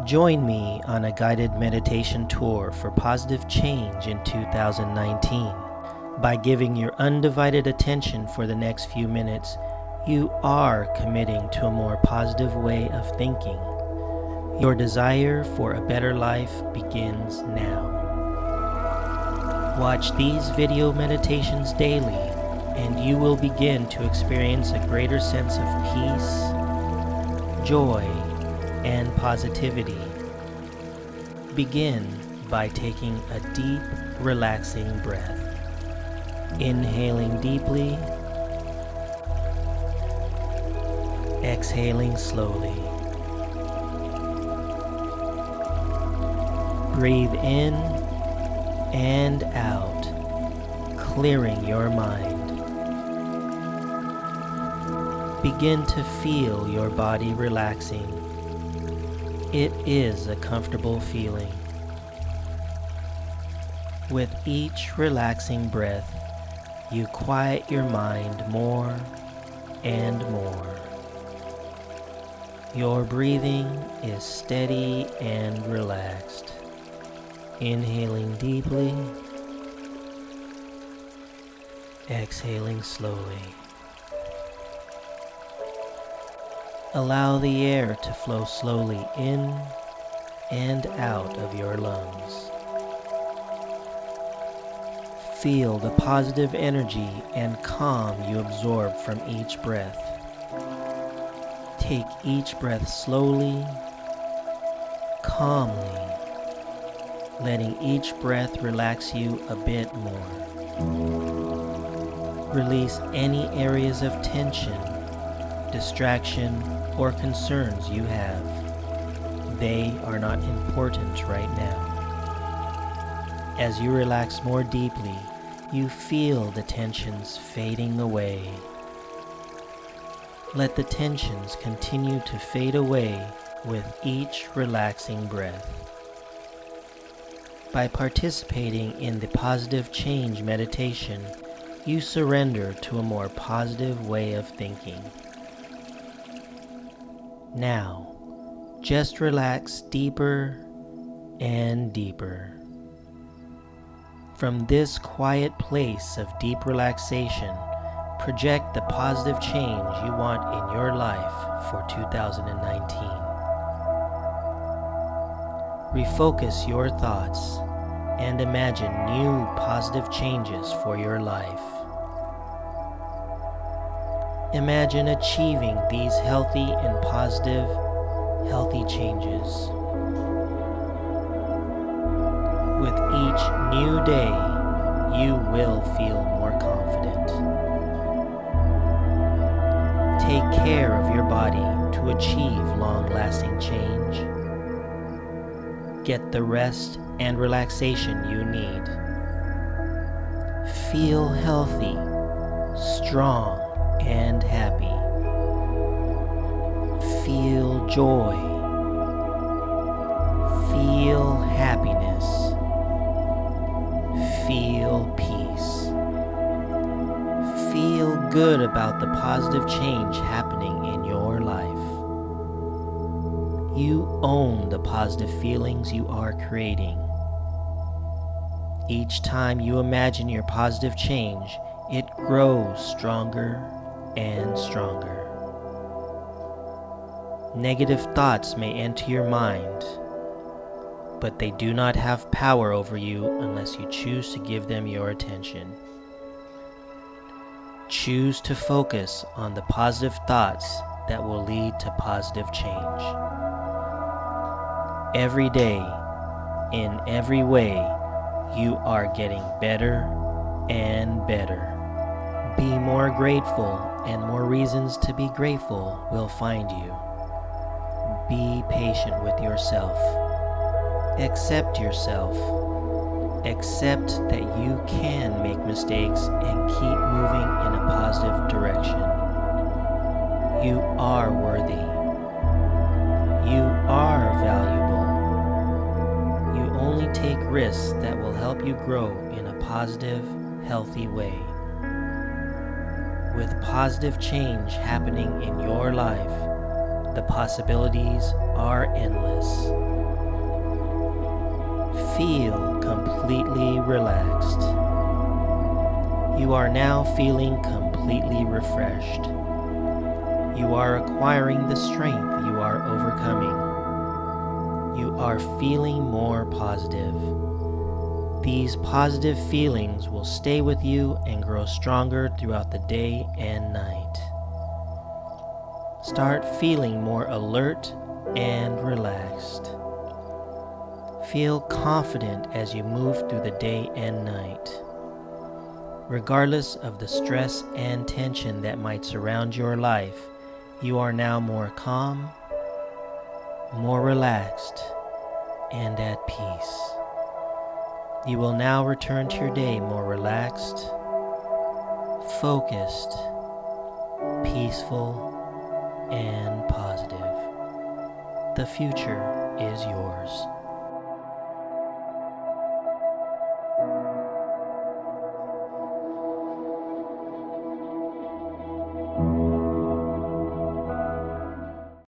Join me on a guided meditation tour for positive change in 2019. By giving your undivided attention for the next few minutes, you are committing to a more positive way of thinking. Your desire for a better life begins now. Watch these video meditations daily, and you will begin to experience a greater sense of peace, joy, and positivity. Begin by taking a deep, relaxing breath. Inhaling deeply, exhaling slowly. Breathe in and out, clearing your mind. Begin to feel your body relaxing. It is a comfortable feeling. With each relaxing breath, you quiet your mind more and more. Your breathing is steady and relaxed. Inhaling deeply, exhaling slowly. Allow the air to flow slowly in and out of your lungs. Feel the positive energy and calm you absorb from each breath. Take each breath slowly, calmly, letting each breath relax you a bit more. Release any areas of tension, distraction, or concerns you have. They are not important right now. As you relax more deeply, you feel the tensions fading away. Let the tensions continue to fade away with each relaxing breath. By participating in the positive change meditation, you surrender to a more positive way of thinking. Now, just relax deeper and deeper. From this quiet place of deep relaxation, project the positive change you want in your life for 2019. Refocus your thoughts and imagine new positive changes for your life. Imagine achieving these healthy and positive, healthy changes. With each new day, you will feel more confident. Take care of your body to achieve long-lasting change. Get the rest and relaxation you need. Feel healthy, strong, and happy. Feel joy. Feel happiness. Feel peace. Feel good about the positive change happening in your life. You own the positive feelings you are creating. Each time you imagine your positive change, it grows stronger and stronger. Negative thoughts may enter your mind, but they do not have power over you unless you choose to give them your attention. Choose to focus on the positive thoughts that will lead to positive change. Every day, in every way, you are getting better and better. Be more grateful, and more reasons to be grateful will find you. Be patient with yourself. Accept yourself. Accept that you can make mistakes and keep moving in a positive direction. You are worthy. You are valuable. You only take risks that will help you grow in a positive, healthy way. With positive change happening in your life, the possibilities are endless. Feel completely relaxed. You are now feeling completely refreshed. You are acquiring the strength you are overcoming. You are feeling more positive. These positive feelings will stay with you and grow stronger throughout the day and night. Start feeling more alert and relaxed. Feel confident as you move through the day and night. Regardless of the stress and tension that might surround your life, you are now more calm, more relaxed, and at peace. You will now return to your day more relaxed, focused, peaceful, and positive. The future is yours.